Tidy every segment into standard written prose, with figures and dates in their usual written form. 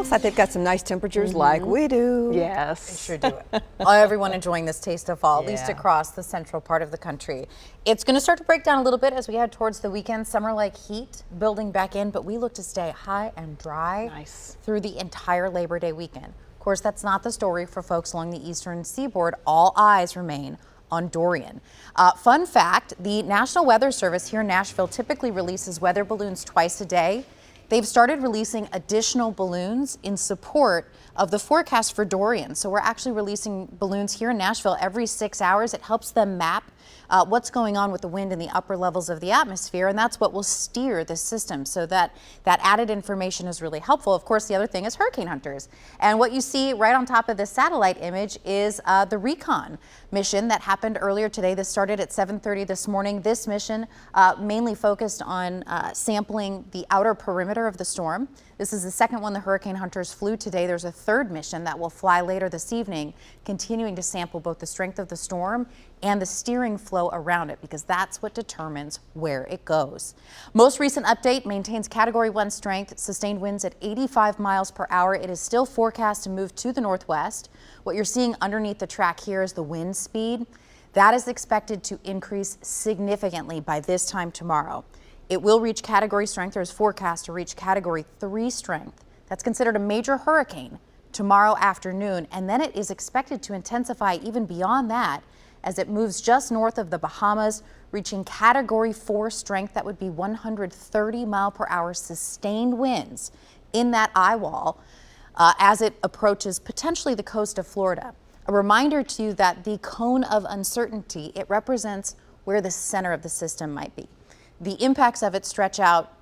Looks like they've got some nice temperatures like we do. Yes. They sure do. Everyone enjoying this taste of fall, at least Yeah. across the central part of the country. It's going to start to break down a little bit as we head towards the weekend. Summer-like heat building back in, but we look to stay high and dry through the entire Labor Day weekend. Of course, that's not the story for folks along the eastern seaboard. All eyes remain on Dorian. Fun fact, the National Weather Service here in Nashville typically releases weather balloons twice a day. They've started releasing additional balloons in support of the forecast for Dorian. So we're actually releasing balloons here in Nashville every 6 hours. It helps them map what's going on with the wind in the upper levels of the atmosphere, and that's what will steer this system. So that added information is really helpful. Of course, the other thing is hurricane hunters. And what you see right on top of this satellite image is the recon mission that happened earlier today. This started at 7:30 this morning. This mission mainly focused on sampling the outer perimeter of the storm. This is the second one the hurricane hunters flew today. There's a third mission that will fly later this evening, continuing to sample both the strength of the storm and the steering flow around it, because that's what determines where it goes. Most recent update maintains Category 1 strength, sustained winds at 85 miles per hour. It is still forecast to move to the northwest. What you're seeing underneath the track here is the wind speed. That is expected to increase significantly by this time tomorrow. It will reach Category strength, or is forecast to reach Category 3 strength. That's considered a major hurricane tomorrow afternoon, and then it is expected to intensify even beyond that as it moves just north of the Bahamas, reaching Category 4 strength. That would be 130 mile per hour sustained winds in that eye wall as it approaches potentially the coast of Florida. A reminder to you that the cone of uncertainty, it represents where the center of the system might be. The impacts of it stretch out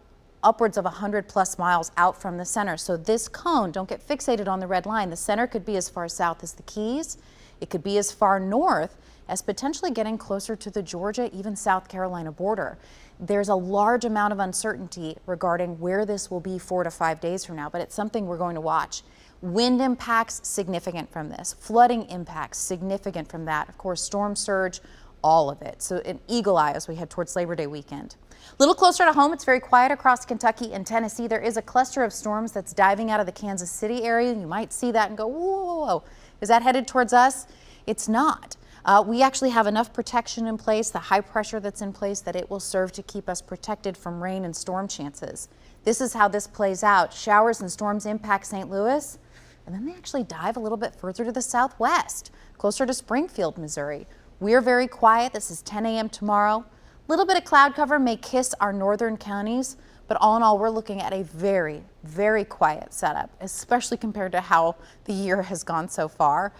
upwards of 100+ miles out from the center. So this cone, don't get fixated on the red line. The center could be as far south as the Keys. It could be as far north as potentially getting closer to the Georgia, even South Carolina border. There's a large amount of uncertainty regarding where this will be 4 to 5 days from now, but it's something we're going to watch. Wind impacts significant from this. Flooding impacts significant from that. Of course, storm surge, all of it. So an eagle eye as we head towards Labor Day weekend. A little closer to home, it's very quiet across Kentucky and Tennessee. There is a cluster of storms that's diving out of the Kansas City area. You might see that and go, whoa, whoa, whoa. Is that headed towards us? It's not. We actually have enough protection in place, the high pressure that's in place, that it will serve to keep us protected from rain and storm chances. This is how this plays out. Showers and storms impact St. Louis, and then they actually dive a little bit further to the southwest, closer to Springfield, Missouri. We're very quiet. This is 10 a.m. tomorrow. A little bit of cloud cover may kiss our northern counties, but all in all, we're looking at a very, very quiet setup, especially compared to how the year has gone so far.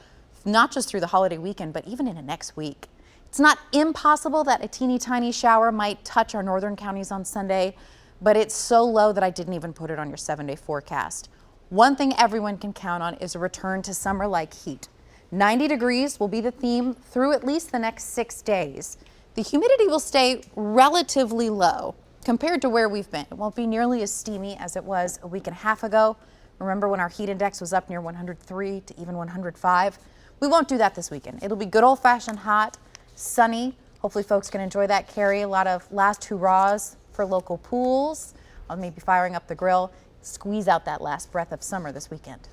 Not just through the holiday weekend, but even into next week. It's not impossible that a teeny tiny shower might touch our northern counties on Sunday, but it's so low that I didn't even put it on your 7-day forecast. One thing everyone can count on is a return to summer-like heat. 90 degrees will be the theme through at least the next 6 days. The humidity will stay relatively low compared to where we've been. It won't be nearly as steamy as it was a week and a half ago. Remember when our heat index was up near 103 to even 105? We won't do that this weekend. It'll be good old-fashioned hot, sunny. Hopefully folks can enjoy that. Carry a lot of last hurrahs for local pools. I'll maybe firing up the grill. Squeeze out that last breath of summer this weekend.